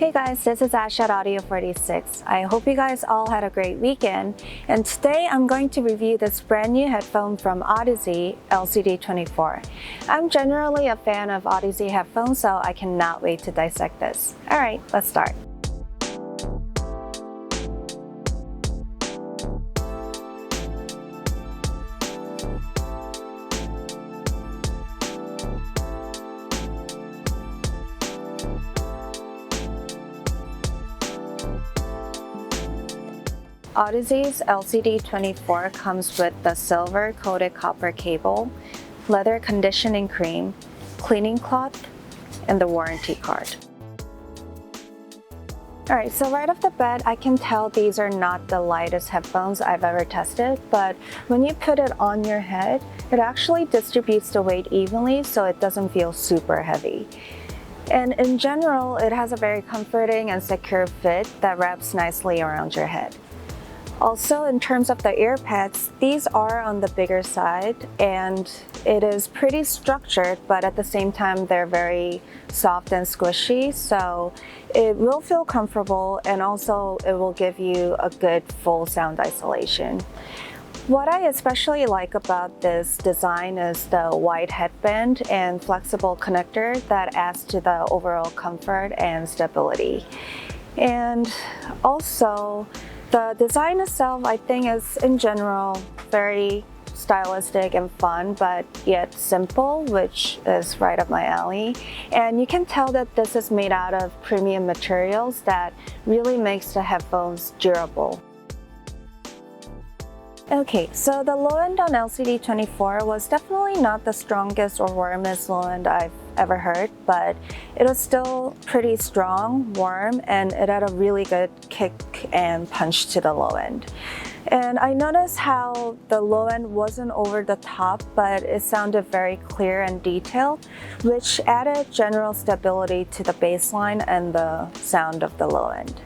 Hey guys, this is Ash at Audio46. I hope you guys all had a great weekend, and today I'm going to review this brand new headphone from Audeze, LCD-24. I'm generally a fan of Audeze headphones, so I cannot wait to dissect this. Alright, let's start. Audeze's LCD-24 comes with the silver-coated copper cable, leather conditioning cream, cleaning cloth, and the warranty card. Alright, so right off the bat, I can tell these are not the lightest headphones I've ever tested, but when you put it on your head, it actually distributes the weight evenly so it doesn't feel super heavy. And in general, it has a very comforting and secure fit that wraps nicely around your head. Also, in terms of the ear pads, these are on the bigger side and it is pretty structured, but at the same time they're very soft and squishy, so it will feel comfortable and also it will give you a good full sound isolation. What I especially like about this design is the wide headband and flexible connector that adds to the overall comfort and stability. And also, the design itself, I think, is in general very stylistic and fun, but yet simple, which is right up my alley. And you can tell that this is made out of premium materials that really makes the headphones durable. Okay, so the low end on LCD-24 was definitely not the strongest or warmest low end I've ever heard, but it was still pretty strong, warm, and it had a really good kick and punch to the low end. And I noticed how the low end wasn't over the top, but it sounded very clear and detailed, which added general stability to the bass line and the sound of the low end.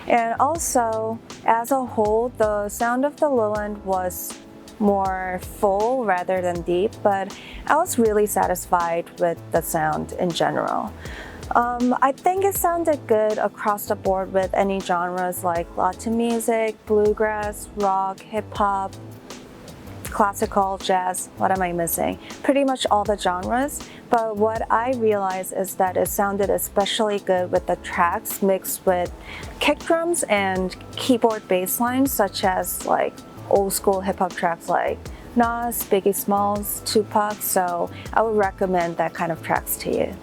And also, as a whole, the sound of the low end was more full rather than deep, but I was really satisfied with the sound in general. I think it sounded good across the board with any genres like Latin music, bluegrass, rock, hip-hop, classical, jazz, what am I missing? Pretty much all the genres, but what I realized is that it sounded especially good with the tracks mixed with kick drums and keyboard bass lines, such as like old school hip-hop tracks like Nas, Biggie Smalls, Tupac, so I would recommend that kind of tracks to you.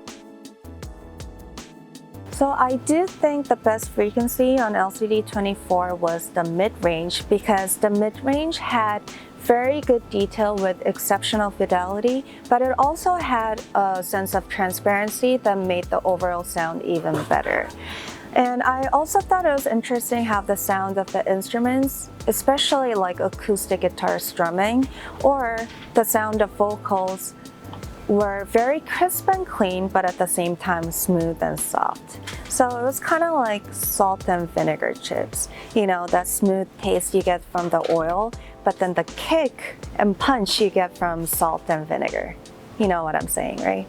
So I do think the best frequency on LCD-24 was the mid-range, because the mid-range had very good detail with exceptional fidelity, but it also had a sense of transparency that made the overall sound even better. And I also thought it was interesting how the sound of the instruments, especially like acoustic guitar strumming or the sound of vocals, were very crisp and clean, but at the same time smooth and soft. So it was kind of like salt and vinegar chips. You know, that smooth taste you get from the oil, but then the kick and punch you get from salt and vinegar. You know what I'm saying, right?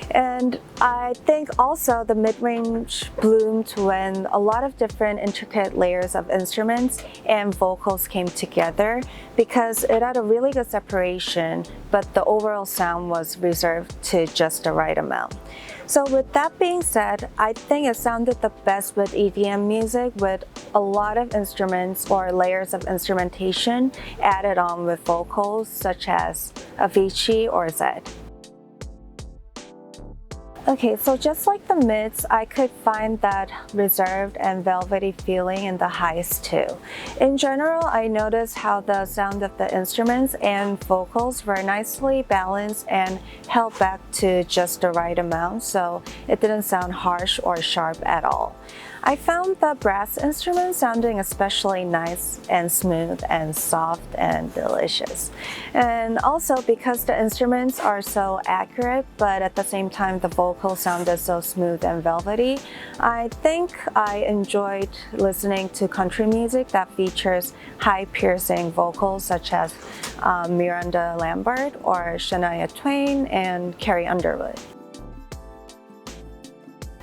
And I think also the mid-range bloomed when a lot of different intricate layers of instruments and vocals came together, because it had a really good separation, but the overall sound was reserved to just the right amount. So with that being said, I think it sounded the best with EDM music, with a lot of instruments or layers of instrumentation added on with vocals such as Avicii or Zedd. Okay, so just like the mids, I could find that reserved and velvety feeling in the highs too. In general, I noticed how the sound of the instruments and vocals were nicely balanced and held back to just the right amount, so it didn't sound harsh or sharp at all. I found the brass instruments sounding especially nice and smooth and soft and delicious. And also because the instruments are so accurate, but at the same time the vocals sounded so smooth and velvety, I think I enjoyed listening to country music that features high piercing vocals such as Miranda Lambert or Shania Twain and Carrie Underwood.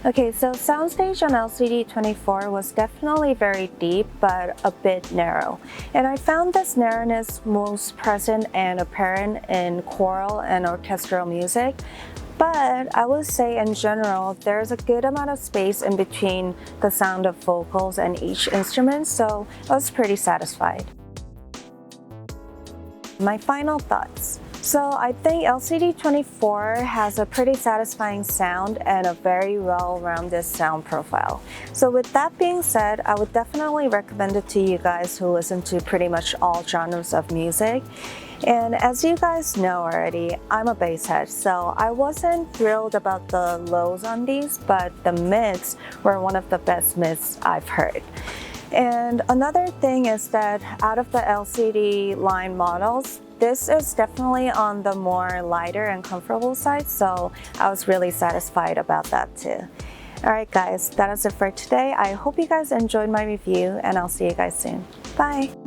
Okay, so Soundstage on LCD-24 was definitely very deep, but a bit narrow. And I found this narrowness most present and apparent in choral and orchestral music. But I would say in general, there's a good amount of space in between the sound of vocals and each instrument, so I was pretty satisfied. My final thoughts. So I think LCD-24 has a pretty satisfying sound and a very well-rounded sound profile. So with that being said, I would definitely recommend it to you guys who listen to pretty much all genres of music. And as you guys know already, I'm a bass head, so I wasn't thrilled about the lows on these, but the mids were one of the best mids I've heard. And another thing is that out of the LCD line models, this is definitely on the more lighter and comfortable side, so I was really satisfied about that too. Alright guys, that is it for today. I hope you guys enjoyed my review, and I'll see you guys soon. Bye!